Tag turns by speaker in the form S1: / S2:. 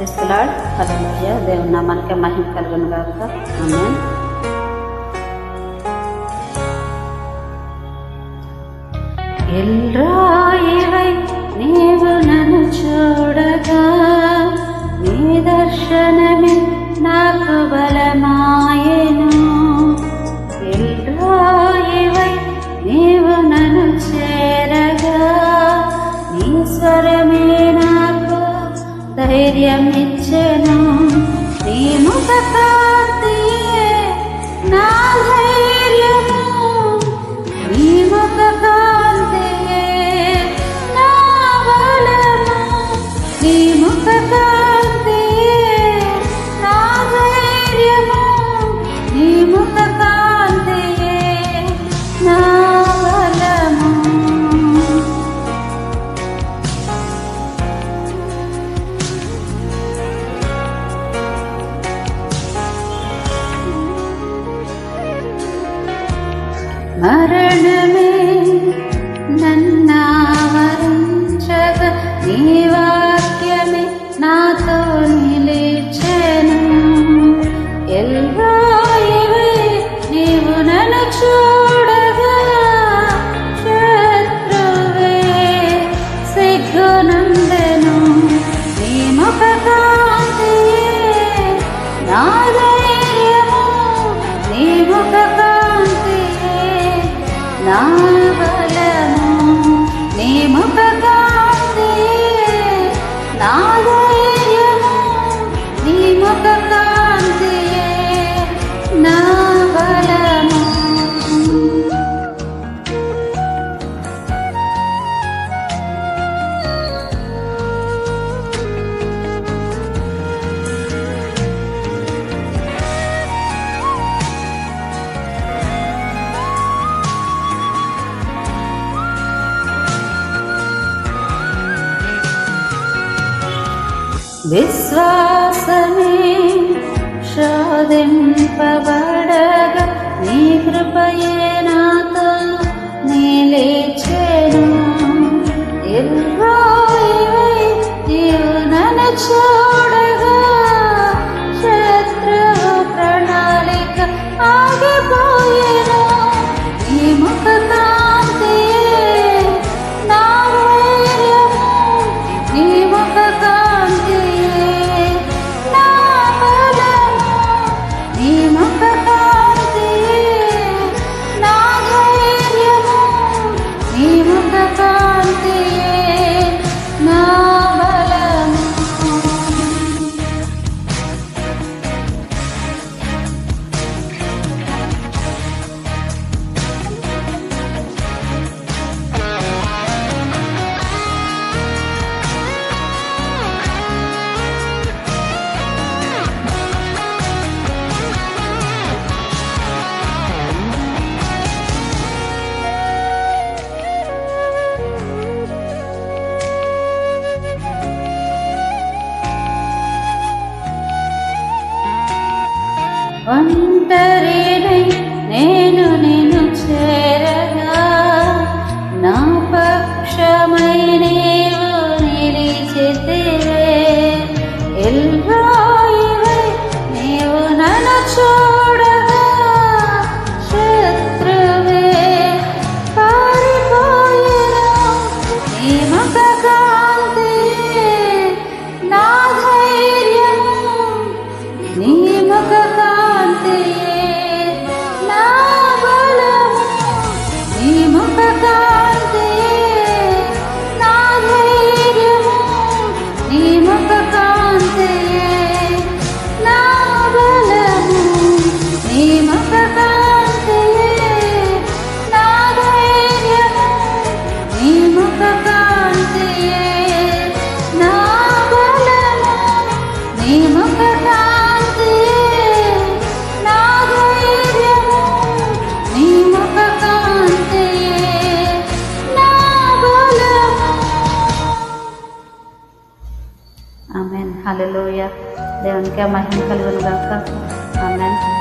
S1: క్రీస్తులాడ్ హల్లెలూయా. దేవుని నామానికి మహిమ కలుగును గాక. ఆమేన్. ఎల్రాయివై నీవు నన్ను చూడగా, నీ దర్శనమే నాకు బలమాయెను. ఎల్రాయివై నీవు నన్ను చేరగా, నీ స్వరమే నాకు ధైర్యం ఇచ్చెను. నీ ముఖ కాంతియే నా ధైర్యము, నీ ముఖ కాంతియే నా బలము, నీ ముఖ కాంతియే నా ధైర్యము, నీ ముఖ కాంతియే నా బలము. మరణమే నన్నావరించగా, నీ వాక్యమే నాతో నిలిచెను. ఎల్రాయివై నీవు నన్ను చూడగా, శత్రువే సిగ్గునందెను. నీ ముఖ కాంతియే నా ధైర్యము, నీ ముఖ నా బలము, నీ ముఖ కాంతియే నా ధైర్యము, నీ ముఖ కాంతియే నా బలము. విశ్వాసమే శోధింపబడగా, నీ కృపయే నాతో నిలిచెను. ఎల్రాయివై నీవు నన్ను చూడగా, శత్రువు ప్రణాళిక ఆగిపోయెను. నీ ముఖ కాంతియే నా ధైర్యము, నీ ముఖ కాంతియే నా బలము, నీ ముఖ కాంతియే నా ధైర్యము, నీ ముఖ కాంతియే నా బలము. ఒంటరినై నేను నిన్ను చేరగా, నా పక్షమై నీవు నిలిచితివే. ఎల్రాయివై నీవు నన్ను చూడగా, శత్రువే పారిపోయెను. నీ ముఖ కాంతియే నా ధైర్యము, నీ ముఖ కాంతియే నా బలము, నీ ముఖ కాంతియే నా ధైర్యము, నీ ముఖ కాంతియే నా బలము, నీ ముఖ కాంతియే నా ధైర్యము, నీ ముఖ కాంతియే నా బలము, నీ ముఖ కాంతియే నా ధైర్యము, నీ ముఖ కాంతియే నా బలము. ఆమేన్. హల్లెలూయా. దేవునికి మహిమ కలుగును గాక. ఆమేన్.